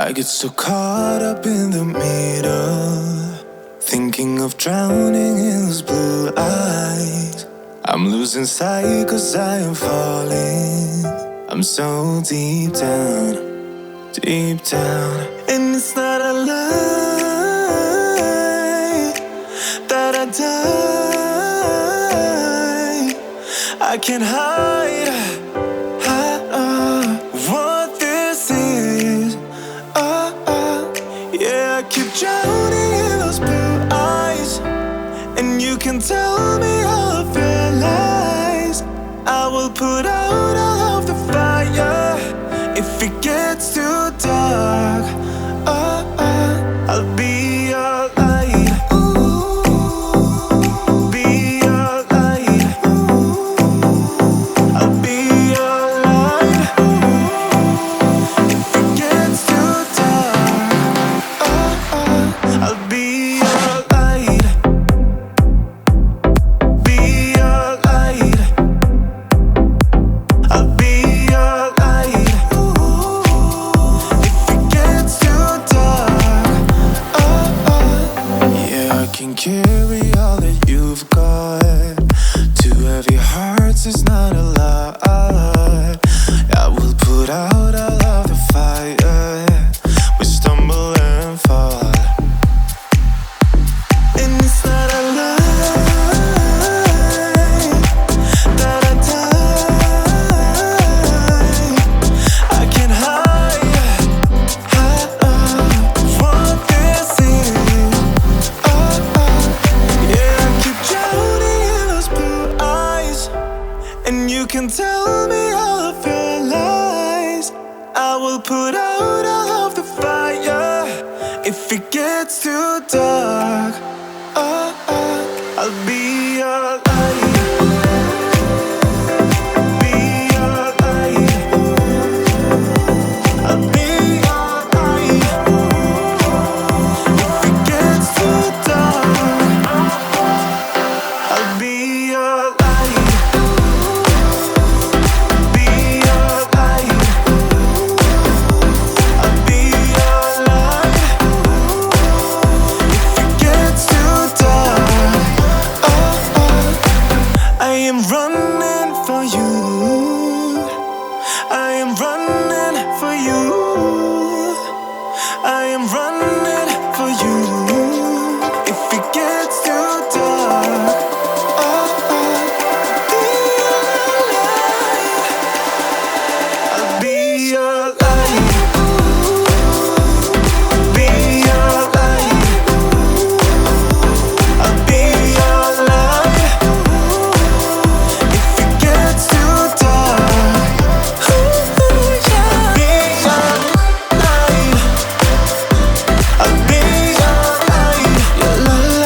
I get so caught up in the middle, thinking of drowning in those blue eyes. I'm losing sight 'cause I am falling. I'm so deep down, deep down. And it's not a lie that I die. I can't hide what this is. Yeah, I keep drowning in those blue eyes, and you can tell me all of your lies. I will put out all of the fire if it gets too dark. I'll be your light. Be your light. I'll be your light. If it gets too dark, I'll be your light. Be your light. I'll be your light. If it gets too dark, yeah, I can carry all that you've got. Two heavy hearts is not a lot. I will put out all of the fire. We stumble and fall. And it's not a lie that I die. I can't hide what this is. Yeah, I keep drowning in those blue eyes, and you can tell me all of your lies. I will put out all of the fire if it gets too dark. I'll be your light. Be your light. I'll be your light. If it gets too dark, I'll be your light. Be your light. I'll be your light. If it gets too dark, I am running for you. I am running for you. I am running for you. If it gets too dark, I'll be your light. Be your light. I'll be your light. If it gets too dark, I'll be your light. I'll be your light. Your light.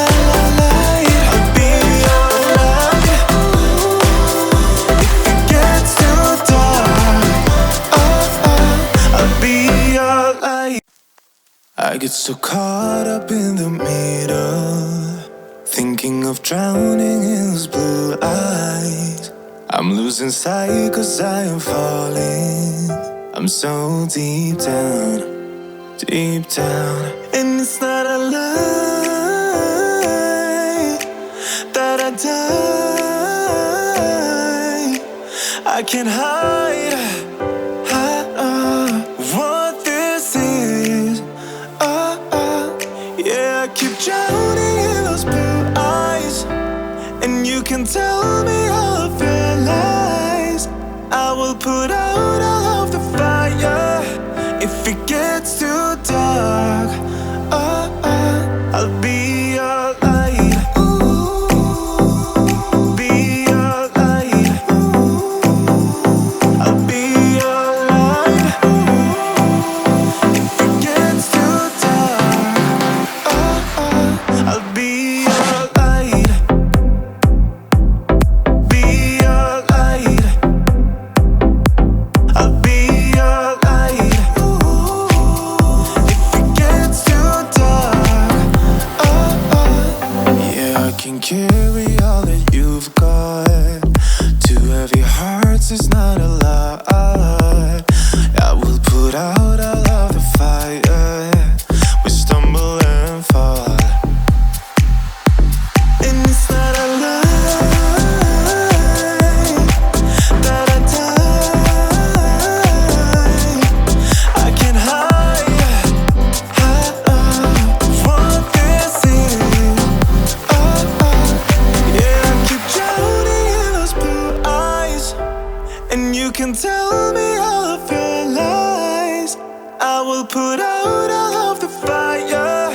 I'll be your light. If it gets too dark, I'll be your light. I get so caught up in the middle, thinking of drowning in those blue eyes. I'm losing sight 'cause I am falling. I'm so deep down, deep down. And it's not a lie that I die. I can't hide what this is. Yeah, I keep drowning in those blue eyes, and you can tell me all of your lies. I will put out all of the fire if it gets too dark. I'll be your light. Be your light. I will put out all of the fire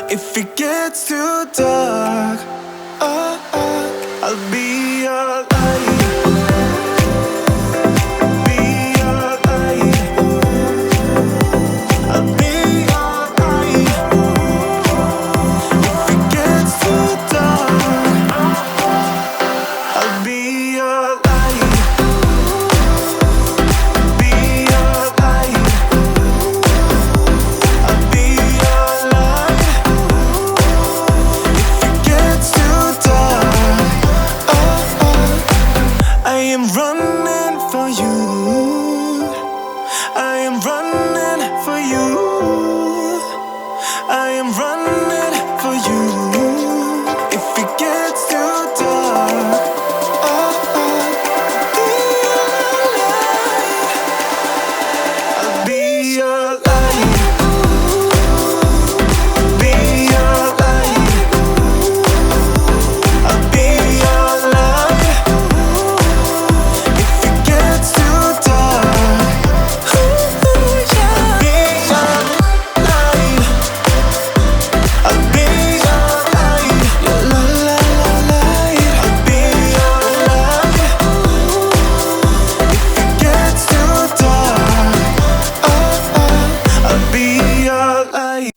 if it gets too dark. I'll be your light. Be your light. I'll be your light. If it gets too dark, I'll be your light. Be your light. I'll be your light. If it gets too dark, I am running for you. I am running for you. I am running for you. If it gets too dark, I'll be your light. Be your light. I'll be your light. If it gets too dark, I'll be your light. I'll be your light. Your light. I'll be your light. If it gets too dark, I'll be your light.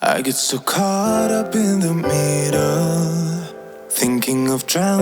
I get so caught up in the middle, thinking of drowning.